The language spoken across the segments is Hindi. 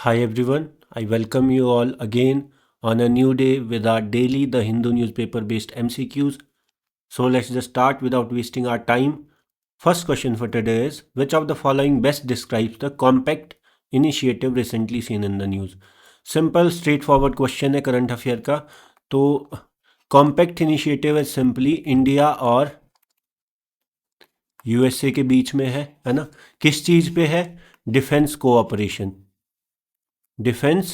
Hi everyone, I welcome you all again on a new day with our daily The Hindu newspaper based MCQs. So let's just start without wasting our time. First question for today is, which of the following best describes the compact initiative recently seen in the news? Simple straightforward question है करंट अफेयर का. तो कॉम्पैक्ट इनिशिएटिव है सिंपली इंडिया और यूएसए के बीच में है ना. किस चीज पे है? Defence cooperation. डिफेंस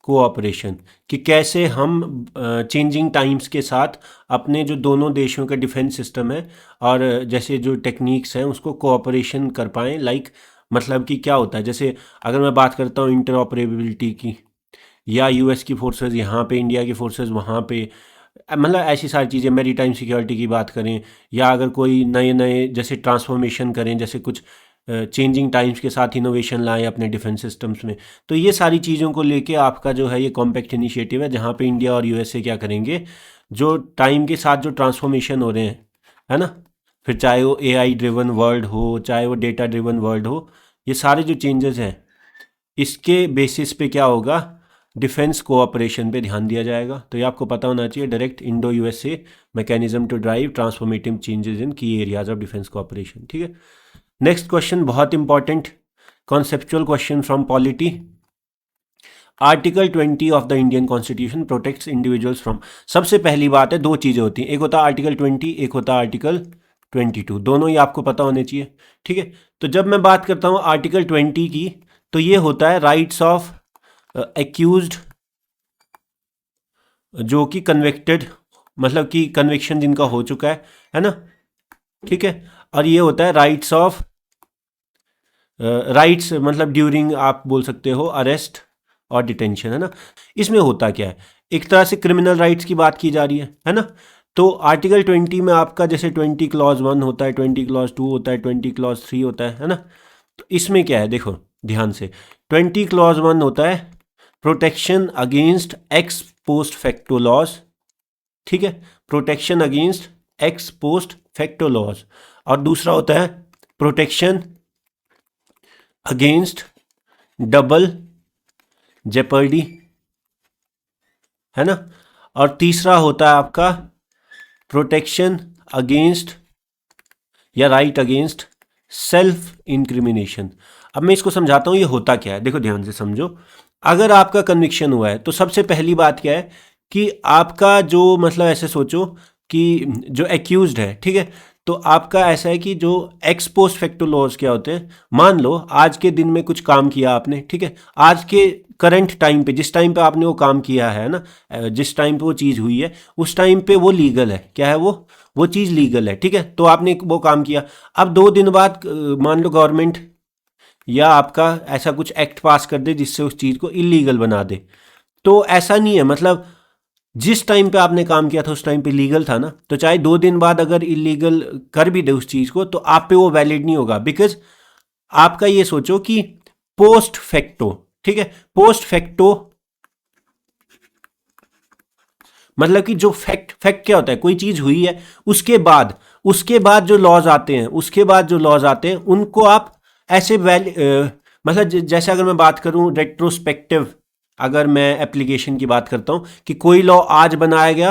कोऑपरेशन कि कैसे हम चेंजिंग टाइम्स के साथ अपने जो दोनों देशों का डिफेंस सिस्टम है और जैसे जो टेक्निक्स हैं उसको कोऑपरेशन कर पाएँ. लाइक मतलब कि क्या होता है, जैसे अगर मैं बात करता हूँ इंटरऑपरेबिलिटी की, या यूएस की फोर्सेस यहाँ पे, इंडिया की फोर्सेस वहाँ पे, मतलब ऐसी सारी चीज़ें. मेरी टाइम सिक्योरिटी की बात करें, या अगर कोई नए नए जैसे ट्रांसफॉर्मेशन करें, जैसे कुछ चेंजिंग टाइम्स के साथ इनोवेशन लाएं अपने डिफेंस सिस्टम्स में, तो ये सारी चीज़ों को लेके आपका जो है ये कॉम्पैक्ट इनिशिएटिव है, जहाँ पे इंडिया और यूएसए क्या करेंगे, जो टाइम के साथ जो ट्रांसफॉर्मेशन हो रहे हैं, है ना, फिर चाहे वो एआई ड्रिवन वर्ल्ड हो, चाहे वो डेटा ड्रिवन वर्ल्ड हो, ये सारे जो चेंजेस हैं इसके बेसिस पे क्या होगा, डिफेंस कोऑपरेशन पे ध्यान दिया जाएगा. तो ये आपको पता होना चाहिए. Direct Indo USA mechanism to drive transformative changes in key areas of defence cooperation. ठीक है. नेक्स्ट क्वेश्चन बहुत important conceptual question from polity. Article 20 of the Indian constitution protects individuals from. सबसे पहली बात है, दो चीज़ें होती हैं, एक होता है आर्टिकल 20, एक होता है आर्टिकल 22. दोनों ही आपको पता होने चाहिए. ठीक है. तो जब मैं बात करता हूँ आर्टिकल 20 की, तो ये होता है राइट्स ऑफ एक्यूज्ड, जो कि कन्विक्टेड, मतलब कि कन्विक्शन जिनका हो चुका है ना. ठीक है. और ये होता है राइट्स ऑफ राइट्स, मतलब ड्यूरिंग आप बोल सकते हो अरेस्ट और डिटेंशन, है ना. इसमें होता क्या है, एक तरह से क्रिमिनल राइट्स की बात की जा रही है ना. तो आर्टिकल 20 में आपका जैसे 20 क्लॉज 1 होता है, 20 क्लॉज 2 होता है, 20 क्लॉज 3 होता है ना. तो इसमें क्या है, देखो ध्यान से. 20 क्लॉज 1 होता है protection against ex post facto laws. ठीक है. Protection against ex post facto laws. और दूसरा होता है प्रोटेक्शन अगेंस्ट डबल जेपर्डी, है ना. और तीसरा होता है आपका प्रोटेक्शन अगेंस्ट या राइट अगेंस्ट सेल्फ इंक्रिमिनेशन. अब मैं इसको समझाता हूँ ये होता क्या है. देखो ध्यान से समझो. अगर आपका कन्विक्शन हुआ है तो सबसे पहली बात क्या है कि आपका जो, मतलब ऐसे सोचो कि जो एक्यूज्ड है, ठीक है, तो आपका ऐसा है कि जो एक्स पोस्ट फैक्टो लॉज क्या होते हैं, मान लो आज के दिन में कुछ काम किया आपने, ठीक है, आज के करंट टाइम पे, जिस टाइम पे आपने वो काम किया है ना, जिस टाइम पे वो चीज़ हुई है उस टाइम पे वो लीगल है. क्या है वो चीज़ लीगल है. ठीक है. तो आपने वो काम किया. अब 2 दिन बाद मान लो गवर्नमेंट या आपका ऐसा कुछ एक्ट पास कर दे जिससे उस चीज़ को इलीगल बना दे. तो ऐसा नहीं है, मतलब जिस टाइम पे आपने काम किया था उस टाइम पे लीगल था ना, तो चाहे 2 दिन बाद अगर इलीगल कर भी दे उस चीज़ को तो आप पे वो वैलिड नहीं होगा. बिकॉज आपका ये सोचो कि पोस्ट फैक्टो, ठीक है, पोस्ट फैक्टो मतलब कि जो फैक्ट क्या होता है, कोई चीज़ हुई है उसके बाद जो लॉज आते हैं उनको आप ऐसे मतलब जैसे अगर मैं बात करूं रेट्रोस्पेक्टिव, अगर मैं एप्लीकेशन की बात करता हूं कि कोई लॉ आज बनाया गया,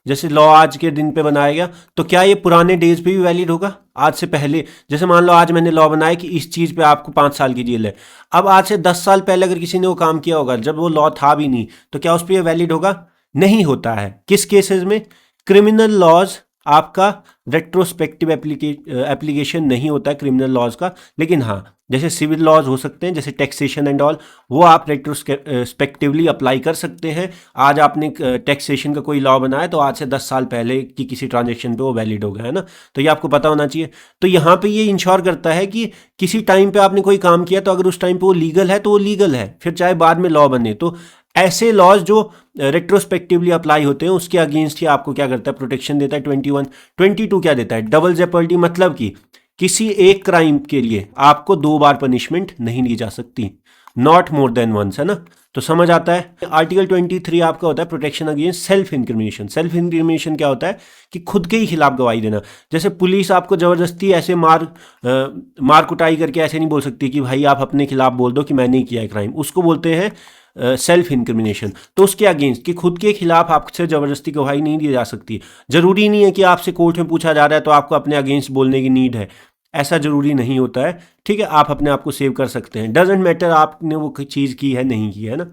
जैसे लॉ आज के दिन पे बनाया गया, तो क्या ये पुराने डेज पे भी वैलिड होगा, आज से पहले. जैसे मान लो आज मैंने लॉ बनाया कि इस चीज़ पे आपको 5 साल की जेल है. अब आज से 10 साल पहले अगर किसी ने वो काम किया होगा जब वो लॉ था भी नहीं, तो क्या उस पर ये वैलिड होगा? नहीं होता है. किस केसेस में? क्रिमिनल लॉज आपका रेट्रोस्पेक्टिव एप्लीकेशन नहीं होता है क्रिमिनल लॉज का. लेकिन हाँ, जैसे सिविल लॉज हो सकते हैं, जैसे टैक्सेशन एंड ऑल, वो आप रेट्रोस्पेक्टिवली अप्लाई कर सकते हैं. आज आपने टैक्सेशन का कोई लॉ बनाया तो आज से 10 साल पहले की किसी ट्रांजेक्शन पे वो वैलिड होगा, है ना. तो ये आपको पता होना चाहिए. तो यहाँ पे ये इंश्योर करता है कि किसी टाइम पे आपने कोई काम किया तो अगर उस टाइम पे वो लीगल है तो वो लीगल है, फिर चाहे बाद में लॉ बने. तो ऐसे लॉज जो रेट्रोस्पेक्टिवली अप्लाई होते हैं उसके अगेंस्ट ही आपको क्या करता है, प्रोटेक्शन देता है. 21. 22 क्या देता है? डबल जेपर्डी, मतलब कि किसी एक क्राइम के लिए आपको 2 बार पनिशमेंट नहीं दी जा सकती, नॉट मोर देन वंस, है ना. तो समझ आता है। आर्टिकल 23 आपका होता है protection against self incrimination. Self incrimination क्या होता है कि खुद के ही खिलाफ गवाही देना। जैसे पुलिस आपको जबरदस्ती ऐसे मार कुटाई करके ऐसे नहीं बोल सकती कि भाई आप अपने खिलाफ बोल दो कि मैंने ही किया है क्राइम, उसको बोलते हैं सेल्फ इंक्रिमिनेशन। तो उसके अगेंस्ट कि खुद के खिलाफ आपसे जबरदस्ती गवाही नहीं दी जा सकती। जरूरी नहीं है कि आपसे कोर्ट में पूछा जा रहा है तो आपको अपने अगेंस्ट बोलने की नीड है, ऐसा जरूरी नहीं होता है। ठीक है, आप अपने आप को सेव कर सकते हैं, डजेंट मैटर आपने वो चीज़ की है नहीं की है ना।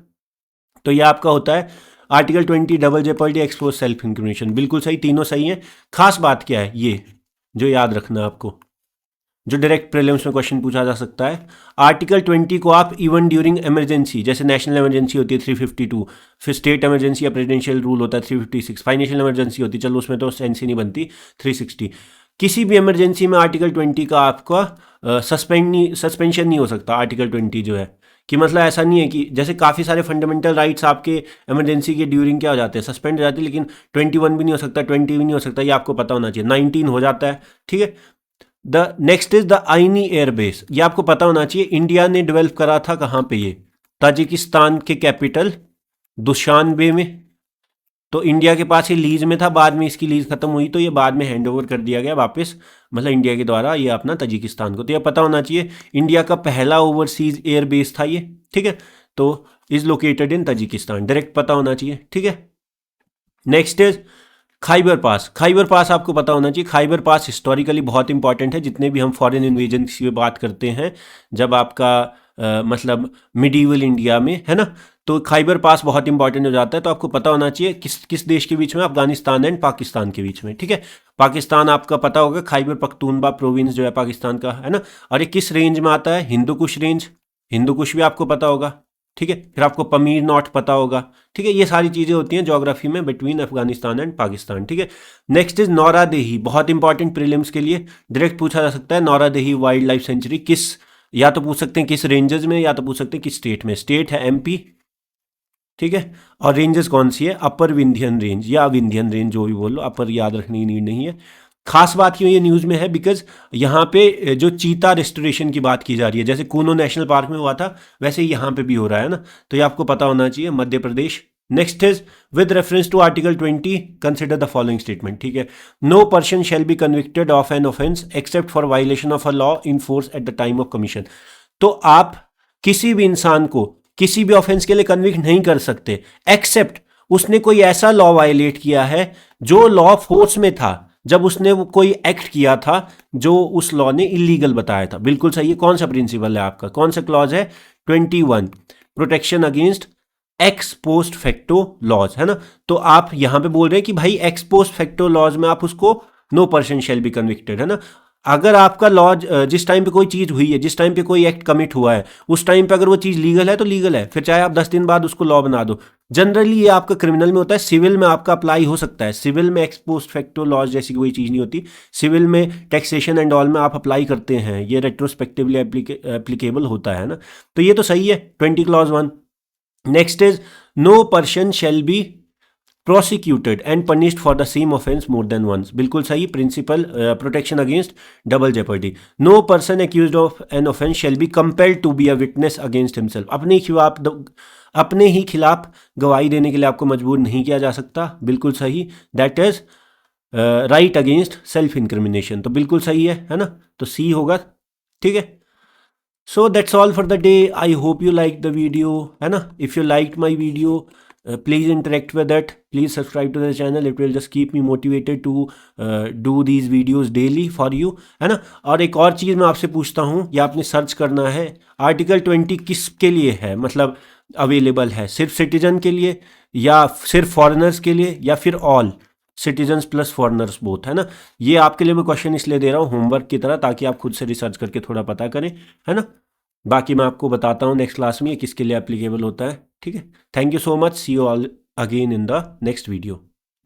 तो ये आपका होता है article 20 double Jeopardy expose self incrimination. बिल्कुल सही, तीनों सही है। खास बात क्या है ये जो याद रखना आपको, जो डायरेक्ट प्रीलिम्स में क्वेश्चन पूछा जा सकता है, आर्टिकल 20 को आप इवन ड्यूरिंग इमरजेंसी, जैसे नेशनल इमरजेंसी होती है 352, फिर स्टेट इमरजेंसी या प्रेसिडेंशियल रूल होता है 356, फाइनेंशियल इमरजेंसी होती है, चलो उसमें तो सेंस ही नहीं बनती 360। किसी भी इमरजेंसी में आर्टिकल 20 का आपका सस्पेंशन नहीं हो सकता। आर्टिकल 20 जो है कि मतलब ऐसा नहीं है कि जैसे काफ़ी सारे फंडामेंटल राइट्स आपके इमरजेंसी के ड्यूरिंग क्या हो जाते हैं, सस्पेंड हो जाते हैं, लेकिन 21 भी नहीं हो सकता, 20 भी नहीं हो सकता, ये आपको पता होना चाहिए। 19 हो जाता है। ठीक है, द नेक्स्ट इज द आईनी एयरबेस। ये आपको पता होना चाहिए। इंडिया ने डेवलप करा था कहाँ पे, ये ताजिकिस्तान के कैपिटल दुशानबे में। तो इंडिया के पास ये लीज में था, बाद में इसकी लीज खत्म हुई तो ये बाद में हैंड ओवर कर दिया गया वापस, मतलब इंडिया के द्वारा ये अपना ताजिकिस्तान को। तो ये पता होना चाहिए इंडिया का पहला ओवरसीज एयर बेस था ये। ठीक है, तो is located in Tajikistan, direct पता होना चाहिए। ठीक है, नेक्स्ट इज खाइबर पास। खाइबर पास आपको पता होना चाहिए। खाइबर पास हिस्टोरिकली बहुत इंपॉर्टेंट है। जितने भी हम फॉरेन इन्वेजन की बात करते हैं, जब आपका मतलब मिडीवल इंडिया में है ना, तो खाइबर पास बहुत इंपॉर्टेंट हो जाता है। तो आपको पता होना चाहिए किस किस देश के बीच में, अफगानिस्तान एंड पाकिस्तान के बीच में। ठीक है, पाकिस्तान आपका पता होगा खाइबर पख्तूनख्वा प्रोविंस जो है पाकिस्तान का है ना, और ये किस रेंज में आता है, हिंदू कुश रेंज। हिंदू कुश भी आपको पता होगा। ठीक है, फिर आपको पमीर नॉट पता होगा। ठीक है, ये सारी चीज़ें होती हैं ज्योग्राफी में बिटवीन अफगानिस्तान एंड पाकिस्तान। ठीक है, नेक्स्ट इज नौरादेही, बहुत इंपॉर्टेंट प्रीलिम्स के लिए, डायरेक्ट पूछा जा सकता है। नौरादेही वाइल्ड लाइफ सेंचुरी किस, या तो पूछ सकते हैं किस रेंजेस में, या तो पूछ सकते हैं किस स्टेट में। स्टेट है एमपी। ठीक है, और रेंजेस कौन सी है, अपर विंध्यन रेंज या विंध्यन रेंज, जो भी बोल लो, अपर याद रखने की नीड नहीं है। खास बात क्यों ये न्यूज़ में है, बिकॉज यहाँ पे जो चीता रेस्टोरेशन की बात की जा रही है, जैसे कूनो नेशनल पार्क में हुआ था वैसे ही यहाँ पे भी हो रहा है ना, तो ये आपको पता होना चाहिए, Madhya Pradesh. Next is with reference to article 20 consider the following statement. ठीक है, no person shall be convicted of an offence except for violation of a law in force at the time of commission. तो आप किसी भी इंसान को किसी भी ऑफेंस के लिए कन्विक्ट नहीं कर सकते एक्सेप्ट उसने कोई ऐसा लॉ वायलेट किया है जो लॉ फोर्स में था, जब उसने वो कोई एक्ट किया था जो उस लॉ ने इलीगल बताया था। बिल्कुल सही है। कौन सा प्रिंसिपल है आपका, कौन सा क्लॉज है, 21, protection against ex post facto laws, है ना। तो आप यहां पे बोल रहे हैं कि भाई एक्स पोस्ट फैक्टो लॉज में आप उसको no person shall be convicted, है ना। अगर आपका लॉ जिस टाइम पे कोई चीज़ हुई है, जिस टाइम पे कोई एक्ट कमिट हुआ है, उस टाइम पे अगर वो चीज़ लीगल है तो लीगल है, फिर चाहे आप 10 दिन बाद उसको लॉ बना दो। जनरली ये आपका क्रिमिनल में होता है, सिविल में आपका अप्लाई हो सकता है। सिविल में एक्स पोस्ट फैक्टो लॉज जैसी कोई चीज़ नहीं होती। सिविल में टैक्सेशन एंड ऑल में आप अप्लाई करते हैं, ये रेट्रोस्पेक्टिवली एप्लीकेबल होता है ना। तो ये तो सही है, 20 clause 1। Next is no person shall be prosecuted and punished for the same offence more than once. बिल्कुल सही principle, protection against double jeopardy. No person accused of an offence shall be compelled to be a witness against himself. अपने ही खिलाफ गवाही देने के लिए आपको मजबूर नहीं किया जा सकता। बिल्कुल सही, that is right against self incrimination. तो बिल्कुल सही है ना, तो सी होगा। ठीक है, so that's all for the day. I hope you like the video, है ना। If you like my video, please interact with it, please subscribe to the channel, it will just keep me motivated to do these videos daily for you, है ना। और एक और चीज़ मैं आपसे पूछता हूँ, या आपने सर्च करना है आर्टिकल 20 किसके लिए है, मतलब अवेलेबल है, सिर्फ सिटीजन के लिए या सिर्फ फॉरेनर्स के लिए या फिर all citizens plus foreigners both, है ना। ये आपके लिए मैं क्वेश्चन इसलिए दे रहा हूँ होमवर्क की तरह, ताकि आप खुद से रिसर्च करके थोड़ा पता करें, है ना। बाकी मैं आपको बताता हूँ नेक्स्ट क्लास में ये किसके लिए एप्लीकेबल होता है। ठीक है, thank you so much, see you all again in the next video.